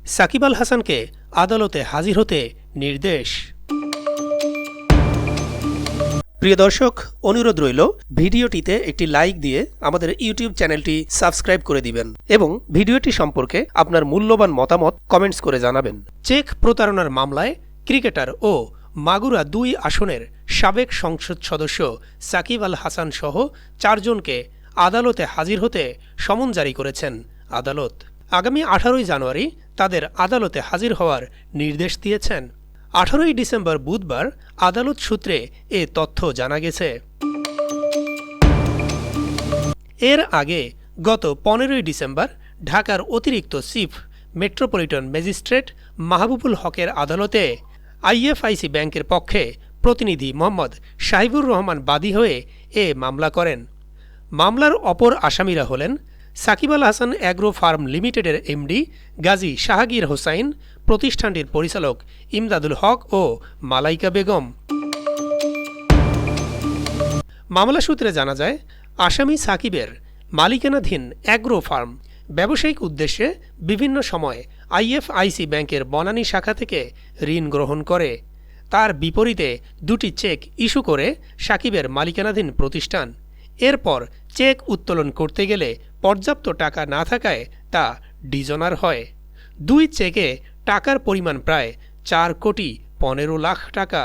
সাকিব আল হাসানকে আদালতে হাজির হতে নির্দেশ। প্রিয় দর্শক, অনুরোধ রইল ভিডিওটিতে একটি লাইক দিয়ে আমাদের ইউটিউব চ্যানেলটি সাবস্ক্রাইব করে দিবেন এবং ভিডিওটি সম্পর্কে আপনার মূল্যবান মতামত কমেন্টস করে জানাবেন। চেক প্রতারণার মামলায় ক্রিকেটার ও মাগুরা ২ আসনের সাবেক সংসদ সদস্য সাকিব আল হাসান সহ ৪ জনকে আদালতে হাজির হতে সমন জারি করেছেন আদালত। আগামী ১৮ই জানুয়ারি তাদের আদালতে হাজির হওয়ার নির্দেশ দিয়েছেন। ১৮ই ডিসেম্বর বুধবার আদালত সূত্রে এ তথ্য জানা গেছে। এর আগে গত ১৫ই ডিসেম্বর ঢাকার অতিরিক্ত চিফ মেট্রোপলিটন ম্যাজিস্ট্রেট মাহবুবুল হকের আদালতে আইএফআইসি ব্যাংকের পক্ষে প্রতিনিধি মোহাম্মদ সাহিবুর রহমান বাদী হয়ে এ মামলা করেন। মামলার অপর আসামিরা হলেন সাকিব আল হাসান অ্যাগ্রো ফার্ম লিমিটেডের এমডি গাজী শাহগীর হোসাইন, প্রতিষ্ঠানটির পরিচালক ইমদাদুল হক ও মালাইকা বেগম। মামলা সূত্রে জানা যায়, আসামি সাকিবের মালিকানাধীন অ্যাগ্রো ফার্ম ব্যবসায়িক উদ্দেশ্যে বিভিন্ন সময় আইএফআইসি ব্যাংকের বনানী শাখা থেকে ঋণ গ্রহণ করে। তার বিপরীতে ২টি চেক ইস্যু করে সাকিবের মালিকানাধীন প্রতিষ্ঠান। এরপর চেক উত্তোলন করতে গেলে পর্যাপ্ত টাকা না থাকায় তা ডিজনার হয়। ২ চেকে টাকার পরিমাণ প্রায় ৪ কোটি ১৫ লাখ টাকা।